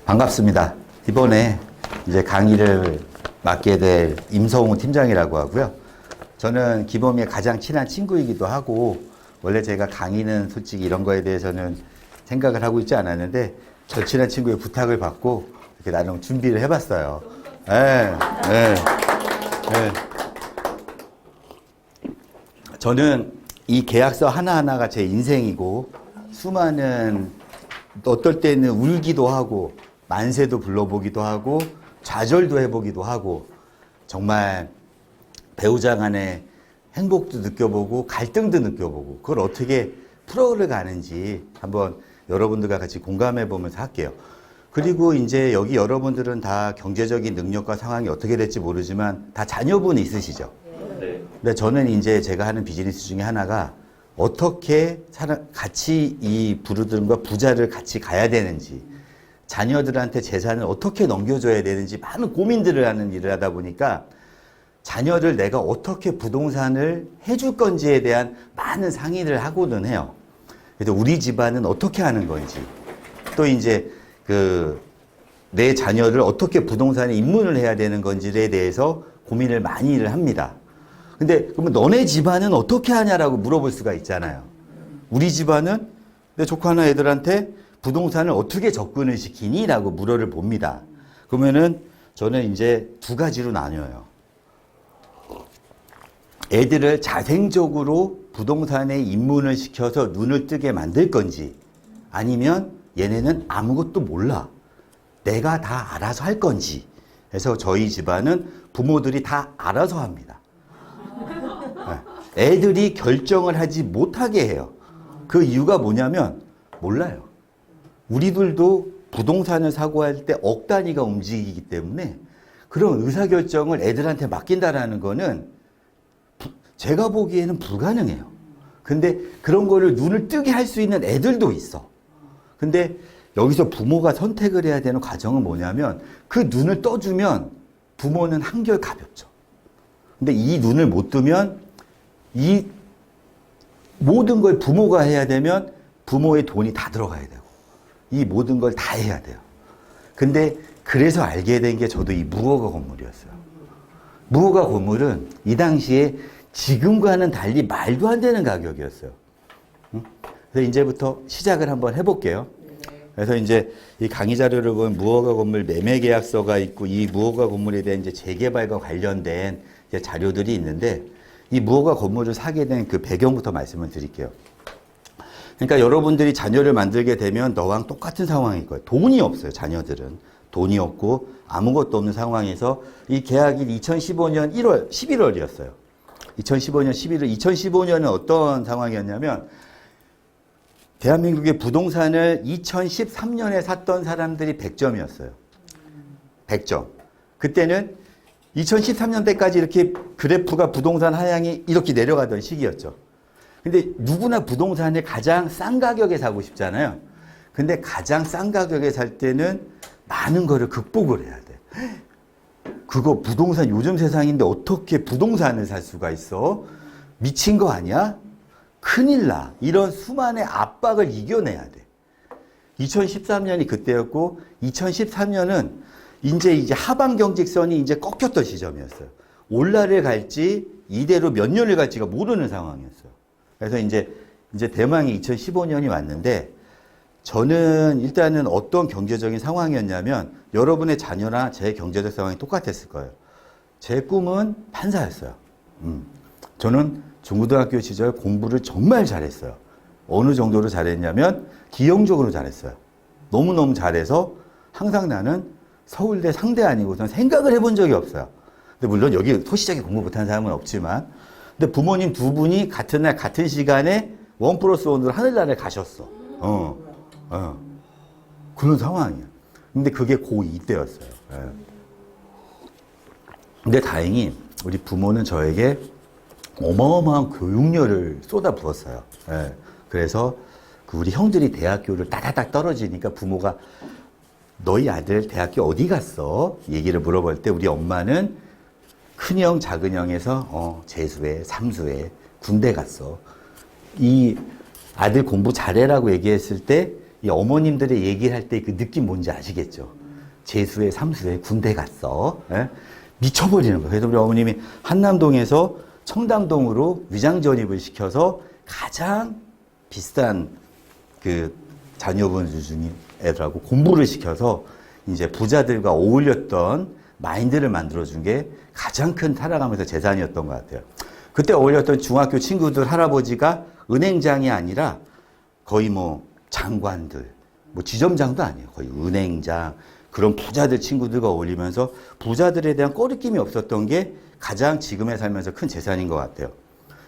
반갑습니다. 이번에 이제 강의를 맡게 될 임성우 팀장이라고 하고요. 저는 기범이의 가장 친한 친구이기도 하고, 원래 제가 강의는 솔직히 이런 거에 대해서는 생각을 하고 있지 않았는데, 저 친한 친구의 부탁을 받고 이렇게 나름 준비를 해봤어요. 네, 네, 네. 저는 이 계약서 하나하나가 제 인생이고, 수많은 어떨 때는 울기도 하고 만세도 불러보기도 하고 좌절도 해보기도 하고, 정말 배우자 간의 행복도 느껴보고 갈등도 느껴보고, 그걸 어떻게 풀어를 가는지 한번 여러분들과 같이 공감해 보면서 할게요. 그리고 이제 여기 여러분들은 다 경제적인 능력과 상황이 어떻게 될지 모르지만 다 자녀분이 있으시죠? 네. 근데 저는 이제 제가 하는 비즈니스 중에 하나가 어떻게 같이 이 부르들과 부자를 같이 가야 되는지, 자녀들한테 재산을 어떻게 넘겨줘야 되는지 많은 고민들을 하는 일을 하다 보니까 자녀를 내가 어떻게 부동산을 해줄 건지에 대한 많은 상의를 하고는 해요. 그래서 우리 집안은 어떻게 하는 건지, 또 이제 내 자녀를 어떻게 부동산에 입문을 해야 되는 건지에 대해서 고민을 많이를 합니다. 근데 그러면 너네 집안은 어떻게 하냐라고 물어볼 수가 있잖아요. 우리 집안은 내 조카 하나 애들한테 부동산을 어떻게 접근을 시키니? 라고 물어를 봅니다. 그러면은 저는 이제 두 가지로 나뉘어요. 애들을 자생적으로 부동산에 입문을 시켜서 눈을 뜨게 만들 건지, 아니면 얘네는 아무것도 몰라, 내가 다 알아서 할 건지 해서 저희 집안은 부모들이 다 알아서 합니다. 애들이 결정을 하지 못하게 해요. 그 이유가 뭐냐면 몰라요. 우리들도 부동산을 사고 할 때 억 단위가 움직이기 때문에 그런 의사결정을 애들한테 맡긴다라는 거는 제가 보기에는 불가능해요. 근데 그런 거를 눈을 뜨게 할 수 있는 애들도 있어. 근데 여기서 부모가 선택을 해야 되는 과정은 뭐냐면, 그 눈을 떠주면 부모는 한결 가볍죠. 근데 이 눈을 못 뜨면 이 모든 걸 부모가 해야 되면 부모의 돈이 다 들어가야 되고, 이 모든 걸 다 해야 돼요. 근데 그래서 알게 된 게 저도 이 무허가 건물이었어요. 무허가 건물은 이 당시에 지금과는 달리 말도 안 되는 가격이었어요. 그래서 이제부터 시작을 한번 해볼게요. 그래서 이제 이 강의 자료를 보면 무허가 건물 매매 계약서가 있고, 이 무허가 건물에 대한 이제 재개발과 관련된 이제 자료들이 있는데, 이 무허가 건물을 사게 된 그 배경부터 말씀을 드릴게요. 그러니까 여러분들이 자녀를 만들게 되면 너랑 똑같은 상황일 거예요. 돈이 없어요. 자녀들은 돈이 없고 아무것도 없는 상황에서 이 계약이 2015년 1월, 11월이었어요. 2015년 11월, 2015년은 어떤 상황이었냐면, 대한민국의 부동산을 2013년에 샀던 사람들이 100점이었어요. 100점. 그때는 2013년 때까지 이렇게 그래프가 부동산 하향이 이렇게 내려가던 시기였죠. 근데 누구나 부동산을 가장 싼 가격에 사고 싶잖아요. 근데 가장 싼 가격에 살 때는 많은 거를 극복을 해야 돼. 그거 부동산 요즘 세상인데 어떻게 부동산을 살 수가 있어? 미친 거 아니야? 큰일 나. 이런 수많은 압박을 이겨내야 돼. 2013년이 그때였고, 2013년은 이제 하방 경직선이 이제 꺾였던 시점이었어요. 올라를 갈지 이대로 몇 년을 갈지가 모르는 상황이었어요. 그래서 이제 대망의 2015년이 왔는데, 저는 일단은 어떤 경제적인 상황이었냐면, 여러분의 자녀나 제 경제적 상황이 똑같았을 거예요. 제 꿈은 판사였어요. 저는 중고등학교 시절 공부를 정말 잘했어요. 어느 정도로 잘했냐면 기형적으로 잘했어요. 너무너무 잘해서 항상 나는 서울대 상대 아니고선 생각을 해본 적이 없어요. 근데 물론 여기 소시적에 공부 못하는 사람은 없지만, 근데 부모님 두 분이 같은 날 같은 시간에 1+1으로 하늘나라에 가셨어. 그런 상황이야. 근데 그게 고2 때였어요. 근데 다행히 우리 부모는 저에게 어마어마한 교육열을 쏟아부었어요. 그래서 우리 형들이 대학교를 따다닥 떨어지니까 부모가 너희 아들 대학교 어디 갔어? 얘기를 물어볼 때 우리 엄마는 큰형, 작은형에서 재수해, 삼수해, 군대 갔어. 이 아들 공부 잘해라고 얘기했을 때 이 어머님들의 얘기를 할 때 그 느낌 뭔지 아시겠죠? 재수에 삼수에 군대 갔어. 예? 미쳐버리는 거예요. 그래서 우리 어머님이 한남동에서 청담동으로 위장 전입을 시켜서 가장 비싼 그 자녀분들 중에 애들하고 공부를 시켜서 이제 부자들과 어울렸던 마인드를 만들어준 게 가장 큰 타락하면서 재산이었던 것 같아요. 그때 어울렸던 중학교 친구들 할아버지가 은행장이 아니라 거의 뭐 장관들, 뭐 지점장도 아니에요. 거의 은행장, 그런 부자들 친구들과 어울리면서 부자들에 대한 꺼리낌이 없었던 게 가장 지금에 살면서 큰 재산인 것 같아요.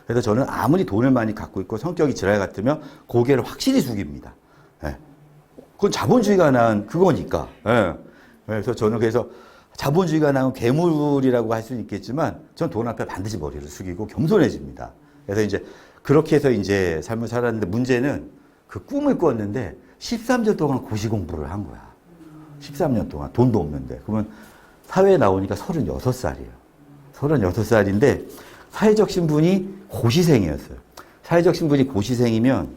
그래서 저는 아무리 돈을 많이 갖고 있고 성격이 지랄 같으면 고개를 확실히 숙입니다. 예. 그건 자본주의가 낳은 그거니까. 예. 그래서 저는 그래서 자본주의가 낳은 괴물이라고 할 수는 있겠지만 전 돈 앞에 반드시 머리를 숙이고 겸손해집니다. 그래서 이제 그렇게 해서 이제 삶을 살았는데 문제는 그 꿈을 꿨는데 13년 동안 고시 공부를 한 거야. 13년 동안 돈도 없는데. 그러면 사회에 나오니까 36살이에요. 36살인데 사회적 신분이 고시생이었어요. 사회적 신분이 고시생이면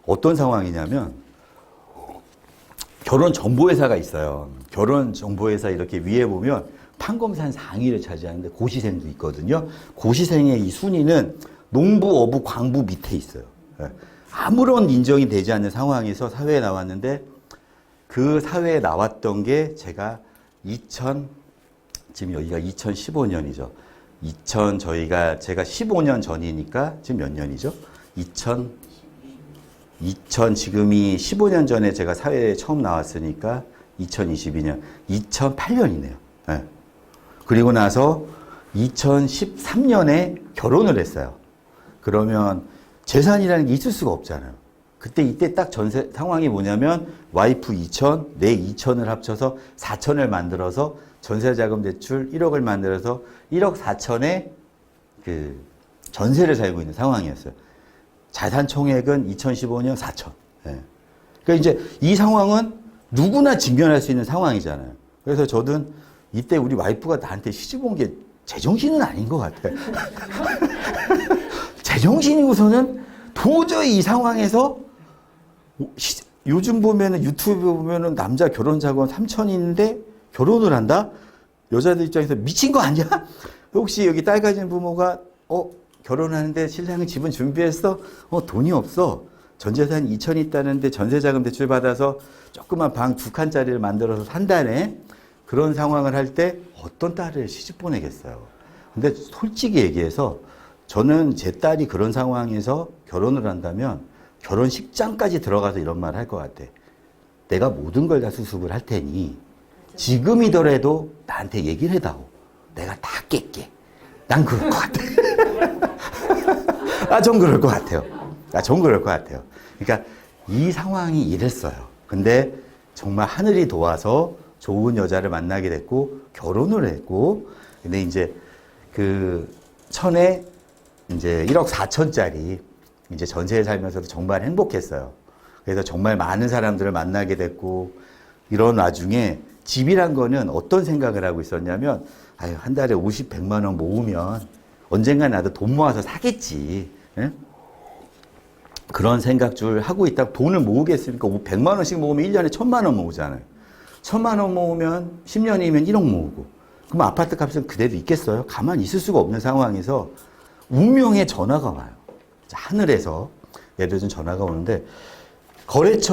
어떤 상황이냐면 결혼정보회사가 있어요. 결혼정보회사 이렇게 위에 보면 판검산 상위를 차지하는데 고시생도 있거든요. 고시생의 이 순위는 농부, 어부, 광부 밑에 있어요. 아무런 인정이 되지 않는 상황에서 사회에 나왔는데 그 사회에 나왔던 게 제가 지금 여기가 2015년이죠. 제가 15년 전이니까 지금 몇 년이죠? 지금이 15년 전에 제가 사회에 처음 나왔으니까 2022년, 2008년이네요. 네. 그리고 나서 2013년에 결혼을 했어요. 그러면 재산이라는 게 있을 수가 없잖아요. 이때 딱 전세 상황이 뭐냐면 와이프 2천, 내 2천을 합쳐서 4천을 만들어서 전세자금 대출 1억을 만들어서 1억 4천에 그 전세를 살고 있는 상황이었어요. 자산 총액은 2015년 4천. 예. 그러니까 이제 이 상황은 누구나 직면할 수 있는 상황이잖아요. 그래서 저는 이때 우리 와이프가 나한테 시집 온 게 제정신은 아닌 것 같아요. 제정신이고서는 도저히 이 상황에서 요즘 보면은 유튜브 보면은 남자 결혼 자금 3천인데 결혼을 한다? 여자들 입장에서 미친 거 아니야? 혹시 여기 딸 가진 부모가 결혼하는데 신랑이 집은 준비했어? 돈이 없어. 전재산 2천 있다는데 전세자금 대출 받아서 조그만 방 2칸짜리를 만들어서 산다네. 그런 상황을 할 때 어떤 딸을 시집 보내겠어요. 근데 솔직히 얘기해서 저는 제 딸이 그런 상황에서 결혼을 한다면 결혼식장까지 들어가서 이런 말을 할 것 같아. 내가 모든 걸 다 수습을 할 테니 지금이더라도 나한테 얘기를 해다오. 내가 다 깰게. 난 그럴 것 같아. 전 그럴 것 같아요. 전 그럴 것 같아요. 그러니까 이 상황이 이랬어요. 근데 정말 하늘이 도와서 좋은 여자를 만나게 됐고 결혼을 했고 근데 이제 그 천에 이제 1억 4천짜리 이제 전세에 살면서도 정말 행복했어요. 그래서 정말 많은 사람들을 만나게 됐고 이런 와중에 집이란 거는 어떤 생각을 하고 있었냐면 한 달에 50, 100만 원 모으면 언젠가 나도 돈 모아서 사겠지. 예? 그런 생각 줄 하고 있다가 돈을 모으겠습니까? 100만 원씩 모으면 1년에 1000만 원 모으잖아요. 1000만 원 모으면 10년이면 1억 모으고. 그럼 아파트 값은 그대로 있겠어요? 가만히 있을 수가 없는 상황에서 운명의 전화가 와요. 하늘에서 예를 들어 전화가 오는데 거래처